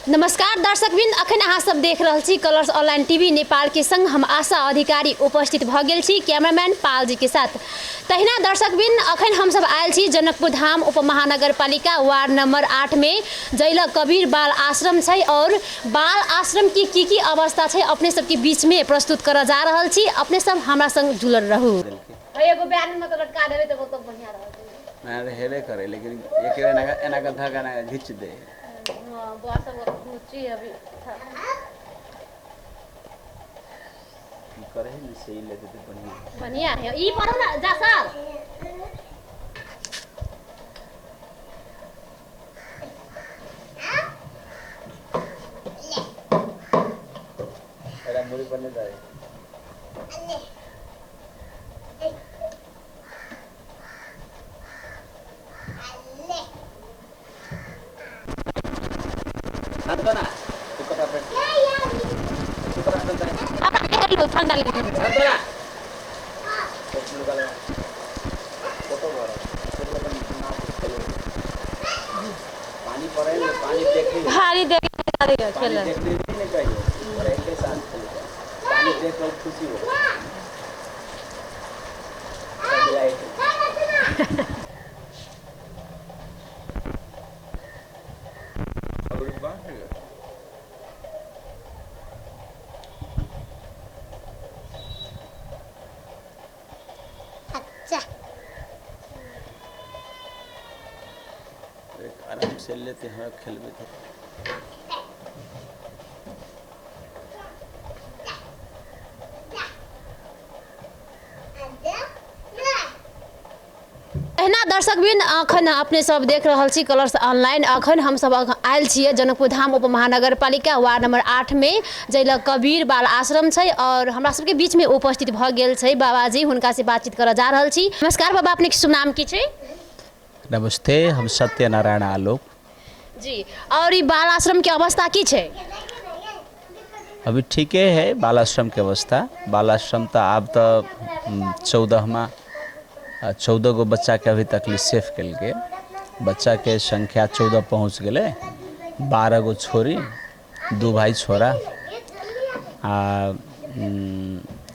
नमस्कार दर्शकबिन, अखन अहाँ सब देख रहल छी कलर्स ऑनलाइन टीवी नेपाल के संग हम आशा अधिकारी उपस्थित भ गेल छी कैमरामैन पाल जी के साथ। तहिना दर्शकबिन, अखन हम सब आयल छी जनकपुर धाम उपमहानगरपालिका वार्ड नंबर 8 में जैला कबीर बाल आश्रम छै और बाल आश्रम की अवस्था छै अपने सबके बीच में प्रस्तुत कर जा रहल छी। अपने सब हमरा संग जुड़ल रहू। एगो बयान में तो लटका देबे तो बहुत बढ़िया रहत। मैं हेले करे लेकिन एक एना का धागा ना घिच दे। बुआ सब ऊंची अभी करे ही सही लेते तो बढ़िया बढ़िया है। ई पढ़ो ना जा सर। अरे मुड़ी बनने जाए ना तू कटा पे तू कटा पे लो ठंडा लगे ना फोटो भरा पानी पड़े पानी देखी भारी देख चल देखने नहीं चाहिए और एक साथ पानी देख कर खुशी हो आराम से लेते हैं खेलते थे। एहना दर्शकबिन, अखन अपने सब देख रहल छी कलर्स ऑनलाइन। अखन हम सब आयल छियै जनकपुर धाम उपमहानगरपालिका वार्ड नंबर 8 में जैला कबीर बाल आश्रम छै और हमरा सबके बीच में उपस्थित भ गेल छै बाबाजी। हुनका से बातचीत कर जा रहल छी। नमस्कार बाबा, अपने के शुभ नाम की छै? नमस्ते, हम सत्यनारायण आलोक जी। और ये बाल आश्रम की अवस्था की छै? अभी ठीके है बाल आश्रम के अवस्था। बाल आश्रम तो अब तो 14 गो बच्चा के अभी तक सेफ कल के बच्चा के संख्या 14 पहुँच गए। 12 गो छोरी 2 भाई छोरा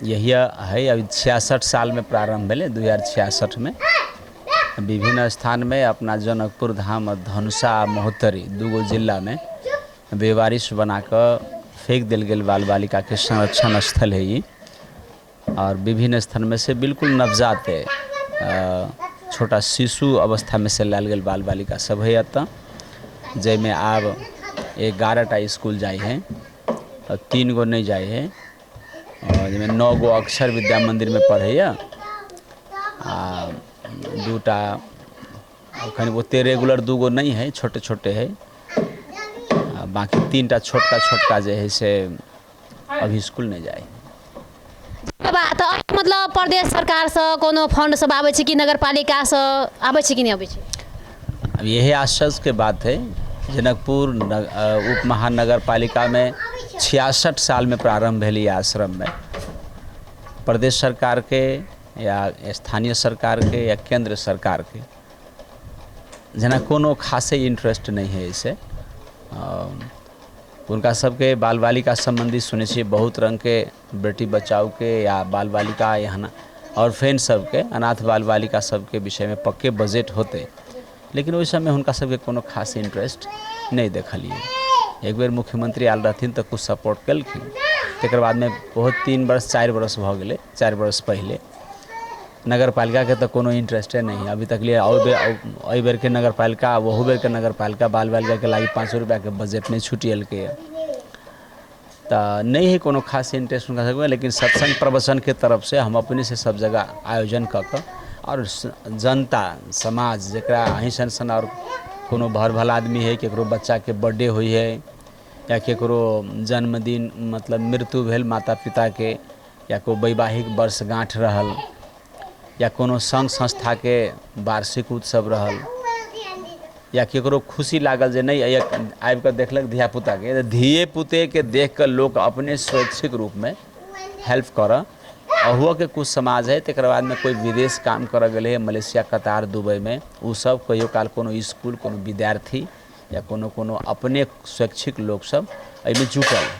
यही है। अभी 66 साल में प्रारंभ भेले 2066 में विभिन्न स्थान में अपना जनकपुर धाम और धनुषा महोत्तरी 2 गो जिला में बेवारिश बनाकर फेंक दिल गए बाल बालिका के संरक्षण स्थल है ये। और विभिन्न स्थान में से बिल्कुल नवजात छोटा शिशु अवस्था में से लाल गए बाल बालिका सब है अत जैमें आब 11टा स्कूल जाए हैं और 3 गो नहीं जाए हैं और जैमें 9 गो अक्षर विद्या मंदिर में पढ़े आ 2टा अखन ओते रेगुलर 2 गो नहीं है, छोटे छोटे है। बाकी 3टा छोटका जे है से अभी स्कूल नहीं जाए। बात मतलब प्रदेश सरकार से कोनो फंड सब आवे छै कि नगरपालिका से आवे छै कि नहीं आवे छै? अब यही आश्चर्य के बात है। जनकपुर उप महानगरपालिका में 66 साल में प्रारंभ भेल आश्रम में प्रदेश सरकार के या स्थानीय सरकार के या केंद्र सरकार के जना कोनो खासे इंटरेस्ट नहीं है इसे। उनका सबके बाल बालिका संबंधी सुने छी बहुत रंग के बेटी बचाओ के या बाल बालिका यहाँ और फैन सबके अनाथ बाल बालिका सबके विषय में पक्के बजट होते, लेकिन वही समय उनका सबके कोनो खास इंटरेस्ट नहीं देखलिए। एक बेर मुख्यमंत्री आल रहथिन तो कुछ सपोर्ट कलखिन, तकर बाद में बहुत 3 वर्ष 4 वर्ष भ गेले। 4 वर्ष पहले नगरपालिका के तो कोनो इंटरेस्टे नहीं अभी तक लिए। अई बेर के नगरपालिका वहू बेर के नगरपालिका बाल बालिका के लागी 500 रुपया के बजट नहीं छुटियल के तो नहीं है कोनो खास इंटरेस्ट उनका सकते। लेकिन सत्संग प्रवचन के तरफ से हम अपने से सब जगह आयोजन कर और जनता समाज जरा अहीं सन और कोनो भर भला आदमी है केकरो बच्चा के बर्थडे हुई है या केकरो जन्मदिन मतलब मृत्यु भेल माता पिता के या कोई वैवाहिक वर्षगांठ रहल या कोनो संघ संस्था के वार्षिक उत्सव रहल या केकरो खुशी लागल जे नहीं आबि कर देखलक धिया पुता के धिये पुते के देख कर लोग अपने स्वैच्छिक रूप में हेल्प कर। अहुआ के कुछ समाज है तक बाद में कोई विदेश काम कर गए मलेशिया कतार दुबई में उ सब कहियो काल कोनो स्कूल कोनो विद्यार्थी या कोनो अपने स्वैच्छिक लोग सब एहिमे जुटल है,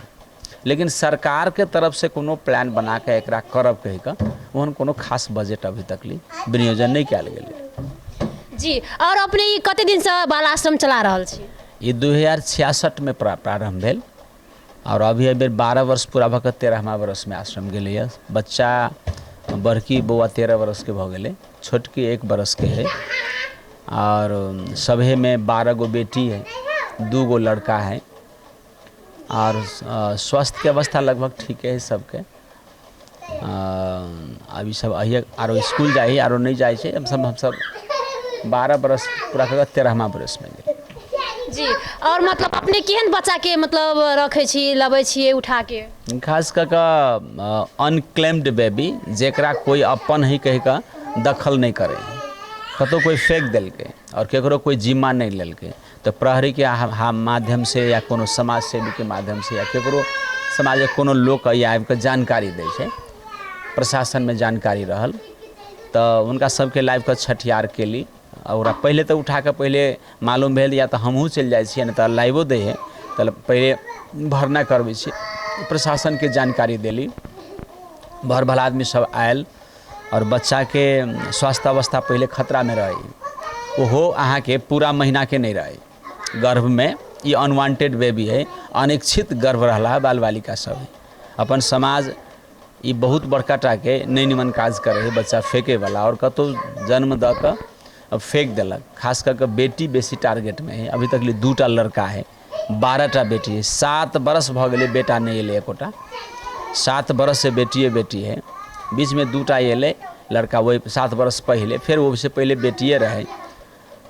लेकिन सरकार के तरफ से कोनो प्लान बना के एकरा करब कहि के ओहन कोनो खास बजट अभी तक विनियोजन नहीं कयल गेलै। जी, और अपने ई कते दिन से बाल आश्रम चला रहल छी? ये 2066 में प्रारंभ भेल और अभी 12 वर्ष पूरा भऽ कऽ 13वां वर्ष में आश्रम गेलै। बच्चा बड़की बौआ 13 वर्ष के भऽ गेलै, छोटकी 1 वर्ष के है और सभे में 12 गो बेटी है, 2 गो लड़का है और स्वास्थ्य के अवस्था लगभग ठीक है सबके। अभी सब आरो स्कूल जाए आरो नहीं जाए छे। हम सब 12 बरस पूरा कर 13वां बरस में गए। जी, और मतलब अपने केहन बच्चा के मतलब रखे छी, लबे छिए उठा के? खास कर अनक्लेम्ड बेबी जेकरा कोई अपन ही कह के दखल नहीं करे, कतो कोई फेंक दिलके और केकरो कोई जिम्मा नहीं लेलके, तो प्रहरी के माध्यम से या कोनो समाज सेवी के माध्यम से या केकरो समाज के कोनो लोग आबि के जानकारी दै छै, प्रशासन में जानकारी रहल तो उनका सबके लाइव के छठियार केली और पहले तो उठा के पहले मालूम भेल या तो हमहूँ चल जाए छी नहीं तो लाइवो दे है तो पहले भरना करबै छी, प्रशासन के जानकारी देली, भर भला आदमी सब आयल और बच्चा के स्वास्थ्य अवस्था पहले खतरा में रही, ओहो अहाँ के पूरा महीना के नहीं रहे गर्भ में। ये अनवांटेड बेबी है, अनिच्छित गर्भ रहला बाल बालिका सब है। अपन समाज ये बहुत बड़का टाके नहीं निमन काज करे है, बच्चा फेंके वाला और कतो जन्म द के अब फेंक दिलक। खास करके बेटी बेसी टारगेट में है, अभी तक 2टा लड़का है, 12टा बेटी है। 7 बरस भ गेलै बेटा नहीं एले एकोटा, 7 बरस से बेटी है, बीच में 2टा एले लड़का वही 7 बरस पहले, फिर वो से पहले बेटिए रहे,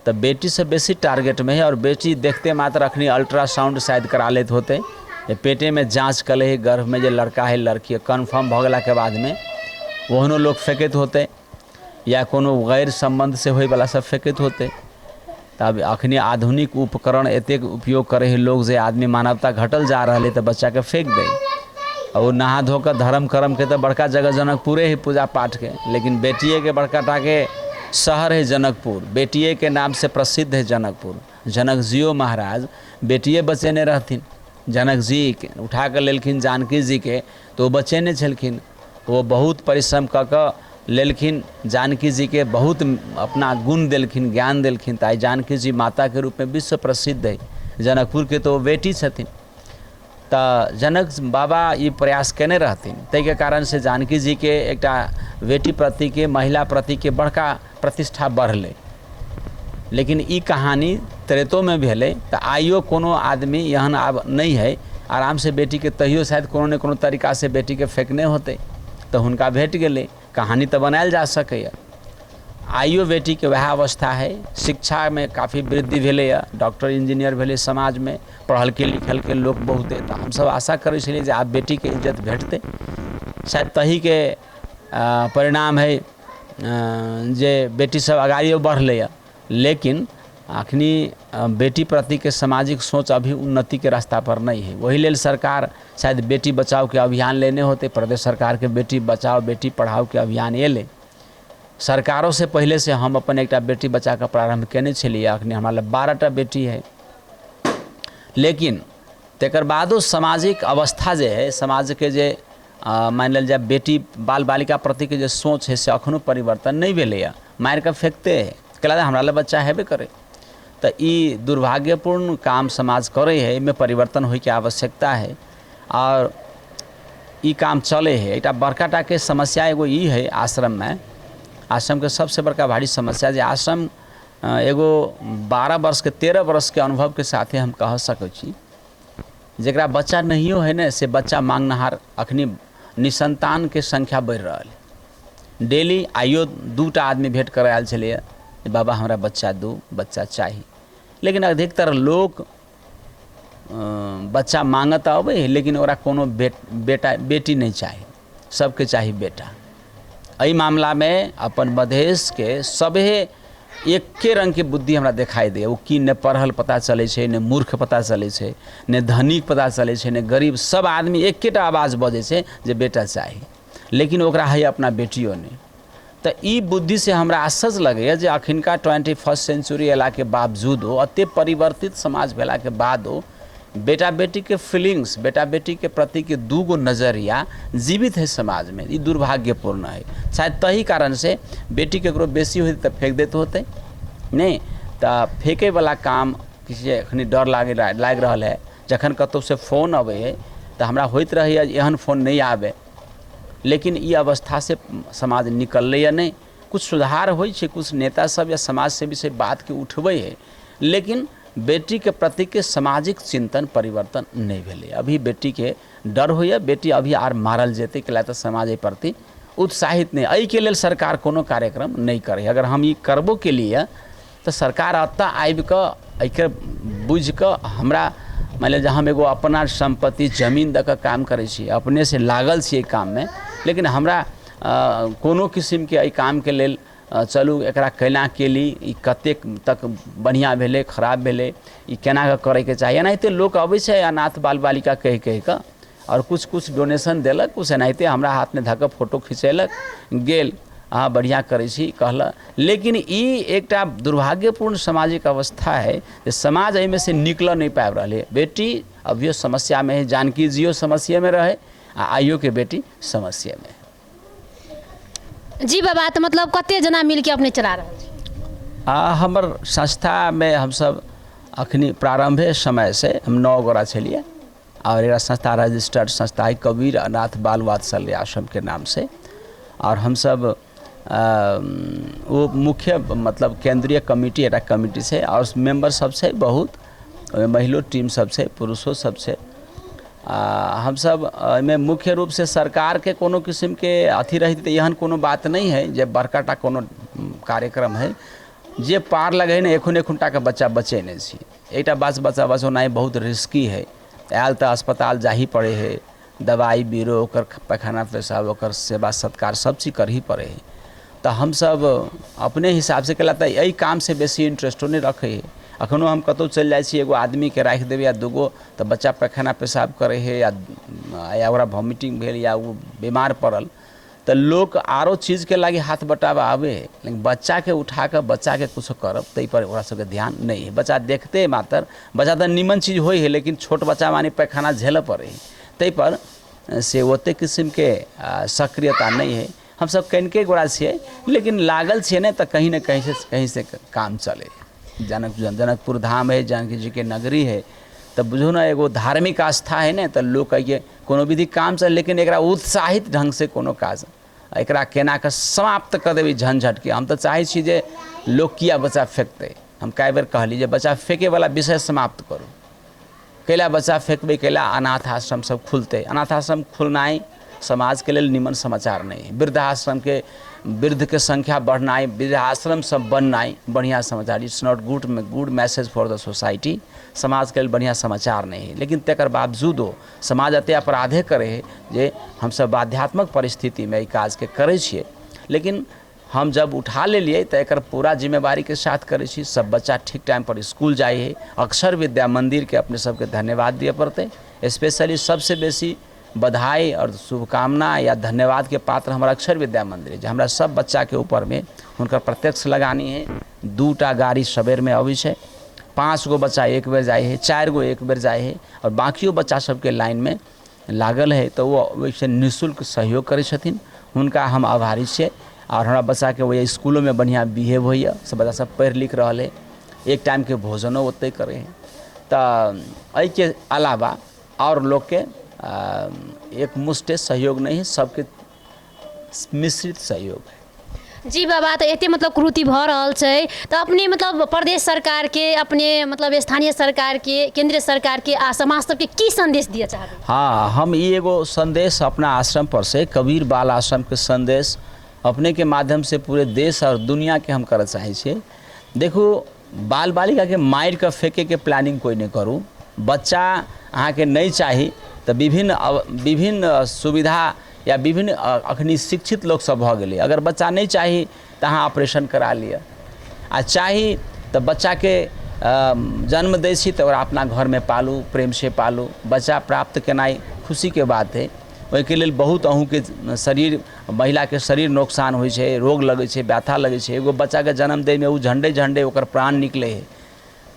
तो बेटी से बेसी टारगेट में है। और बेटी देखते मात्र अखनी अल्ट्रासाउंड शायद करा लेते होते, पेटे में जांच कले है गर्भ में जो लड़का है लड़की कन्फर्म भ गेला के बाद में ओहनो लोग फेंकत होते या कोनो गैर संबंध से होए वाला सब फेंकत होते। तब अखनी आधुनिक उपकरण एतेक उपयोग करे है लोग जे आदमी मानवता घटल जा रहा है तो बच्चा के फेंक दे और नहा धोकर धर्म कर्म के तो बड़का जगह जनकपुरे है पूजा पाठ के, लेकिन बेटिए के बड़का टाके शहर है जनकपुर, बेटिए के नाम से प्रसिद्ध है जनकपुर। जनक जियो महाराज बेटिए बचेने रहथिन, जनक जी के उठा कर लेलखिन जानकी जी के तो बचेने छलखिन, वो बहुत परिश्रम क के लेलखिन जानकी जी के, बहुत अपना गुण देलखिन ज्ञान देलखिन, ताई जानकी जी माता के रूप में विश्व प्रसिद्ध है। जनकपुर के तो बेटी छथिन, तो जनक बाबा ये प्रयास केने रहथिन, तै के कारण से जानकी जी के एकटा बेटी प्रति के महिला प्रति के बड़का प्रतिष्ठा बढ़ले। लेकिन ई कहानी त्रेतो में भेले तो आइयो कोनो आदमी यहाँ आब नहीं है, आराम से बेटी के तहियो शायद कोनो न कोनो तरीका से बेटी के फेंकने होते तो हुनका भेट गेले, कहानी तो बनायल जा सके। आइयो बेटी के वह अवस्था है, शिक्षा में काफ़ी वृद्धि भेले, डॉक्टर इंजीनियर भेले, समाज में पढ़ल के लिखल के लोग बहुत है, तो हम सब आशा करे छलिए जे आप बेटी के इज्जत भेटते, शायद तही के परिणाम है जे बेटी सब आगाड़ियो बढ़ले। लेकिन अखनी बेटी प्रति के सामाजिक सोच अभी उन्नति के रास्ता पर नहीं है, वही लेल सरकार शायद बेटी बचाओ के अभियान लेने होते। प्रदेश सरकार के बेटी बचाओ बेटी पढ़ाओ के अभियान एले, सरकारों से पहले से हम अपन एक बेटी बचा के प्रारंभ केने छलिए। अखनी हमारा 12टा बेटी है, लेकिन तेकर बादो सामाजिक अवस्था जे है, समाज के जे मान लेल जाए बेटी बाल बालिका प्रति के जे सोच है से अखनो परिवर्तन नहीं भेले, मार के फेंकते है, कहला हमरा ले बच्चा हेबे करे। तो ये दुर्भाग्यपूर्ण काम समाज करे है, इनमें परिवर्तन होय के आवश्यकता है और ये काम चले है। एक बड़का टा के समस्या एगो ई है आश्रम में, आश्रम के सबसे बड़का भारी समस्या जे आश्रम एगो 12 वर्ष के 13 वर्ष के अनुभव के साथे हम कह सकै छी, जकरा बच्चा नहियो है न से बच्चा मांगनहार अखनी निसंतान के संख्या बढ़ रहा है। डेली आइयो 2टा आदमी भेंट कर आयल छलिए, बाबा हमरा बच्चा दू, बच्चा चाहिए, लेकिन अधिकतर लोग बच्चा मांगत आवे है, लेकिन ओरा कोनो बेटा बेटी नहीं चाहिए, सबके चाहिए बेटा। एहि मामला में अपन मधेश के सभे एके रंग के बुद्धि हमरा दिखाई दे, वो की ने पढ़ल पता चले छे, ने मूर्ख पता चले छे, ने धनिक पता चले छे, ने गरीब, सब आदमी एकेटा आवाज बजे छे जे बेटा चाहिए, लेकिन ओकरा है अपना बेटियों ने। तो ई बुद्धि से हमरा आश्चर्य लगैए जे अखिनका 21st सेंचुरी अयला के बावजूदो अते परिवर्तित समाज भेला के बादो बेटा बेटी के फीलिंग्स, बेटा बेटी के प्रति के दूगो नज़रिया जीवित है समाज में। ये दुर्भाग्यपूर्ण है। शायद तही कारण से बेटी केकरो बेसी होती तो फेंक देते होते नहीं, तो फेंके वाला काम किसी अखनी डर लाग रहा है। जखन कतौ से फोन आवे है तो हमरा होइत रही एहन फोन नहीं आवे, लेकिन ये अवस्था से समाज निकल या नहीं। कुछ सुधार होई छे, कुछ नेता सब या समाज से भी से बात के उठबै है, लेकिन बेटी के प्रति के सामाजिक चिंतन परिवर्तन नहीं भेलै। अभी बेटी के डर होइए, बेटी अभी आर मारल जेतै के तो समाज एहि प्रति उत्साहित नहीं। एहि के लेल सरकार कोनो कार्यक्रम नहीं करे। अगर हम ये करबो के लिए तो सरकार अत्ता आबि कऽ एहिके बुझि कऽ हमरा मान लिअ हम एगो अपना संपत्ति जमीन दऽ कऽ काम करै छी, अपने से लागल छी काम में, लेकिन हमरा कोनो किस्म के एहि काम के लेल चलू एकरा केना केली, ई कतेक तक बढ़िया भेलै खराब भेलै, ई केना कऽ करैके चाही। एनाहिते लोक अबै छै अनाथ बाल बालिका कहि कऽ और कुछ डोनेशन देलक, कुछ एनाहिते हमरा हाथ में धऽ कऽ फोटो खिंचेलक गेल, हाँ बढ़िया करै छी कहलक। लेकिन ई एकटा दुर्भाग्यपूर्ण सामाजिक अवस्था है जे समाज एहिमे से निकल नहीं पाबि रहल है। बेटी अभियो समस्या में है, जानकी जियो समस्या में रहे आ आइयो के बेटी समस्या में है। जी बाबा, तो मतलब कते जना मिल के अपने चला रहे छी? हमर संस्था में हम सब अखनी प्रारंभे समय से हम 9 गोरा छलिए और एक संस्था रजिस्टर्ड संस्था है कबीर अनाथ बाल वात्सल्य आश्रम के नाम से। और हम सब वो मुख्य मतलब केंद्रीय कमेटी एक कमेटी से और मेंबर सब से बहुत महिला टीम सब से पुरुषों सब से हम सब में मुख्य रूप से सरकार के कोनो किस्म के अथी रही एहन कोनो बात नहीं है जे बड़काटा कोनो कार्यक्रम है जे पार लगे ना एखुनटा के बच्चा बचे नहीं छी। एटा बच्चा बचौना बहुत रिस्की है। आयल तो अस्पताल जाही पड़े है, दवाई बीरो ओकर पैखाना पेशाब ओकर सेवा सत्कार सब चीज कर ही पड़े है। तो हम सब अपने हिसाब से कला यही काम से बेसी इंटरेस्टो नहीं रखे है। अखनो हम कतौ चल जाए छी एगो आदमी के राख देवे या दूगो तो बच्चा पैखाना पेशाब करे है या ओकरा वॉमिटिंग भेल या वो बीमार पड़ल तो लोग आरो चीज़ के लागे हाथ बटावा आवे, लेकिन बच्चा के उठा कर बच्चा के कुछ करब तै पर ओकरा सबके ध्यान नहीं है। बच्चा देखते मात्र बच्चा तो निमन चीज़ हो है, लेकिन छोट बच्चा मानी पैखाना झेल पड़े है, तै पर से ओते किस्म के सक्रियता नहीं है। हम सब कनिके गोरा छे, लेकिन लागल छे ने तो कहीं न कहीं से काम चले। जनकपुर धाम है, जानकी जी के नगरी है, तो बुझो ना एगो धार्मिक आस्था है ना, तो लोग कहिए कोनो विधि काम चल, लेकिन एकरा उत्साहित ढंग से कोनो काज एकरा केना के समाप्त कर देवी झंझट के। हम तो चाहे छी जे लोग किया बच्चा फेंकते। हम कई बेर कहली जे बच्चा फेंके वाला विषय समाप्त करू, कैला बच्चा फेंकबे कैला अनाथ आश्रम सब खुलते। अनाथ आश्रम खुलनाई समाज के लिए निमन समाचार नहीं है। वृद्धाश्रम के वृद्ध के संख्या बढ़नाई, वृद्धाश्रम सब बननाई बढ़िया समाचार। It's not good message for the society. समाज के लिए बढ़िया समाचार नहीं है। लेकिन तकर बावजूदो समाज अते अपराधे करे है जे हम सब बाध्यात्मक परिस्थिति में काज के करे छिए, लेकिन हम जब उठा ले लिए तो एक पूरा जिम्मेवारी के साथ करे छी। सब बच्चा ठीक टाइम पर स्कूल जाए है। अक्षर विद्या मंदिर के अपने सबके धन्यवाद दिए पड़ते। स्पेशली सबसे बेसी बधाई और शुभकामना या धन्यवाद के पात्र हमारा अक्षर विद्या मंदिर है, जो हमारा सब बच्चा के ऊपर में उनका प्रत्यक्ष लगानी है। 2टा गाड़ी सवेर में अबै छै, 5 गो बच्चा एक बेर जाए है, 4 गो एक बेर जाए है, और बाकियों बच्चा सबके लाइन में लागल है। तो वो वैसे निःशुल्क सहयोग करे छथिन, उनका हम आभारी छे। और हमारा बच्चा के वही स्कूलों में बढ़िया बिहेव होइए, सब बच्चा सब पढ़ लिख रहा है, एक टाइम के भोजनों ओते करे हैं। तो एहि के अलावा और लोग के एक मुष्टे सहयोग नहीं है, सबके मिश्रित सहयोग है। जी बाबा, तो एते मतलब कृति भ रहल छै, तो अपने मतलब प्रदेश सरकार के, अपने मतलब स्थानीय सरकार के, केंद्रीय सरकार के आ समाज सबके की संदेश दिए चाहबे? हाँ, हम ये एगो संदेश अपना आश्रम पर से कबीर बाल आश्रम के संदेश अपने के माध्यम से पूरे देश और दुनिया के हम करना चाहे छे। देखो, बाल बालिका के मार के फेंके के प्लानिंग कोई नहीं करू। बच्चा अहाँ के नहीं चाहिए तो विभिन्न सुविधा या विभिन्न अखनी शिक्षित लोग सब भ गए। अगर बच्चा नहीं चाहिए तो अहाँ ऑपरेशन करा लिया, आ चाहिए तो बच्चा के जन्म दै छी तो अपना घर में पालू, प्रेम से पालू। बच्चा प्राप्त केनाई खुशी के बात है। ओहिके लेल बहुत अहूँके शरीर महिलाके शरीर नोकसान होइ छै, रोग लगै छै, व्यथा लगै छै। एगो बच्चाके जन्म दैमे उ झण्डे ओकर प्राण निकलै है।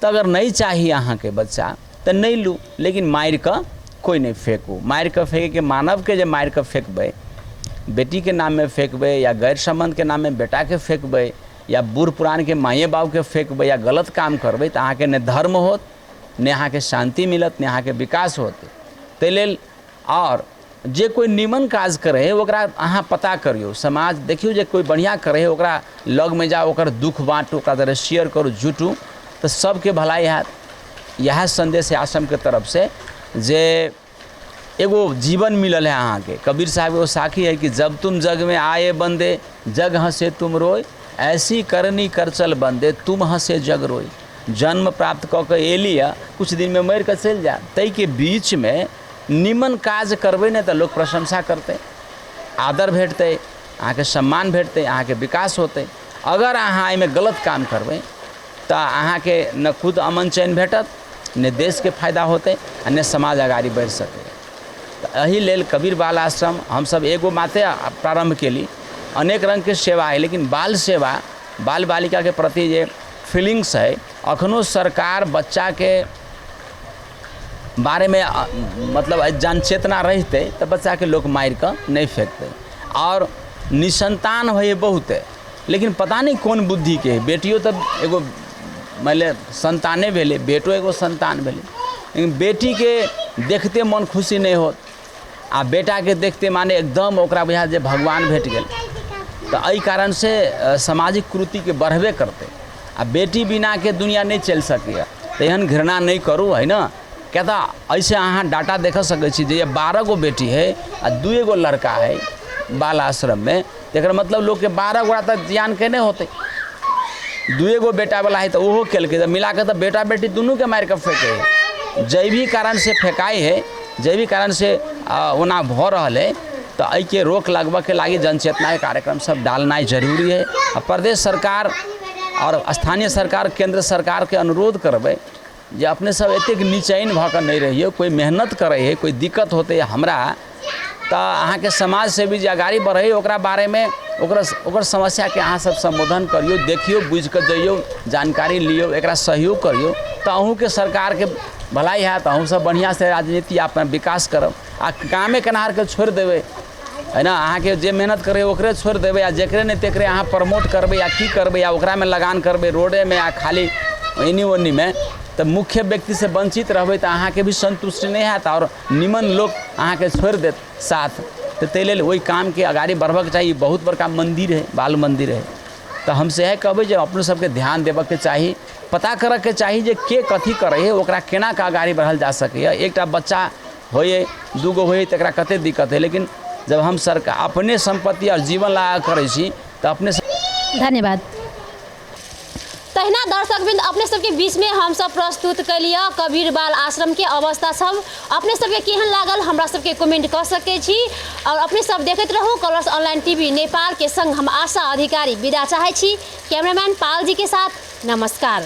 तऽ अगर नहीं चाही अहाँके बच्चा तऽ नहीं लू, लेकिन मारि कऽ कोई नहीं फेंकू। मारि कऽ फेंके मानवके जे मारि कऽ फेंकबै, बेटीके नाममे फेंकबै या गैर संबंधके नाममे बेटाके फेंकबै या बूढ़ पुरानके माये बाबूके फेंकबै या गलत काम करबै तऽ अहाँके ने धर्म होत, ने अहाँके शांति मिलत, ने अहाँके विकास होत। ताहि लेल और जे कोई निमन काज करे है ओकरा अहाँ पता करियो, समाज देखियो जे कोई बढ़िया करे है ओकरा लगमे जाओ, ओकर दुख बाँटू, ओकरा तरह शेयर करू, जुटू तो सबके भलाई हैत। यह संदेश है आश्रम के तरफ से जे एगो जीवन मिलल है अहाँ के। कबीर साहब एगो साखी है कि जब तुम जग में आए बंदे जग हंसे तुम रोए, ऐसी करनी कर चल बंदे तुम हंसे जग रोए। जन्म प्राप्त कऽ के एलिया कुछ दिन में मर के चल जा, तई के बीच में निमन काज करबै ने तो लोग प्रशंसा करते, आदर भेटते, अहाँ के सम्मान भेटते, अहाँ के विकास होते। अगर अहाँ एहिमे गलत काम करबै तो अहाँ के न खुद अमन चैन भेटत, न देश के फायदा होते, न समाज आगाड़ी बढ़ सके। तो एहि लेल कबीर बाल आश्रम हम सब एगो माते प्रारंभ केली। अनेक रंग के सेवा है, लेकिन बाल सेवा, बाल बालिका के प्रति जे फीलिंग्स है अखनो सरकार बच्चा के बारे में मतलब जान चेतना रहते तो बच्चा के लोग मार कर नहीं फेंकते। और निसंतान है बहुत है, लेकिन पता नहीं कौन बुद्धि के है। बेटियों तब एगो माने संताने भेले, बेटो एगो संतान भेले, लेकिन बेटी के देखते मन खुशी नहीं होत, आ बेटा के देखते माने एकदम ओकरा बुझा जे भगवान भेट गेल। तो एहि कारण से सामाजिक कुरीति के बढ़बे करते। आ बेटी बिना के दुनिया नहीं चल सके। तो एहन घृणा नहीं करू, है ना। क्या था ऐसे अहाँ डाटा देख सके छी जे 12 गो बेटी है आ 2 गो लड़का है बाल आश्रम में, तो मतलब लोग के 12 गोड़ा तक ज्ञान के नहीं होते। 2 गो बेटा वाला है तो ओहो केलके, मिला के तो बेटा बेटी दोनों के मार के फेंके है। जैविक कारण से फेंकाई है, जैविक कारण से ओना भ रहल है। तो एहि के रोक लगबे के लागी जनचेतना के कार्यक्रम सब डालना जरूरी है। प्रदेश सरकार और स्थानीय सरकार, केंद्र सरकार के अनुरोध करबै जे अपने सब एतेक नीचैन भऽ कऽ नहीं रहिए। कोई मेहनत करे है, कोई दिक्कत होते हमरा तो अहाँ के समाज से भी जे आगाड़ी बढ़े ओकरा बारे में ओकर समस्या के अहाँ सब संबोधन करियो, देखियो, बुझ के जइयो, जानकारी लियो, एकरा सहयोग करियो। तो अहूँ के सरकार के भलाई है, तो अहूँ सब बढ़िया से राजनीति अपना विकास करब। आ कामे केनाहार के छोड़ देवे, है ना। अहाँ के जे मेहनत करे ओकरे छोड़ देवे, या जेकरे नहीं तेकरे अहाँ प्रमोट करबे या की करबे, या ओकरा में लगान करबे रोडे में या खाली एनी ओनी में, तो मुख्य व्यक्ति से वंचित रहबे तो अहाँ के भी संतुष्टि नहीं हैत और निमन लोग अहाँ के छोड़ देत साथ। तो ताहि लेल वही काम के आगाड़ी बढ़बक चाहिए। बहुत बड़का मंदिर है, बाल मंदिर है। तो हमसे है कहबै जे अपने सबके ध्यान देबे के चाहिए, पता करे के चाहिए जे के कथी करे है, ओकरा केना के आगाड़ी बढ़ल जा सके। एकटा बच्चा होए, 2 गो होए तकरा कते दिक्कत है, लेकिन जब हम सरकार अपने संपत्ति और जीवन लगा करे छी तो अपने धन्यवाद। तहिना दर्शकबिंद अपने सबके बीच में हम सब प्रस्तुत कलिए कबीर बाल आश्रम के अवस्था सब। अपने सबके केहन लागल हमरा सबके कमेंट कर सके छी। और अपने सब देखते रहू कलर्स ऑनलाइन टीवी नेपाल के संग हम आशा अधिकारी विदा चाहे छी। कैमरामैन पाल जी के साथ नमस्कार।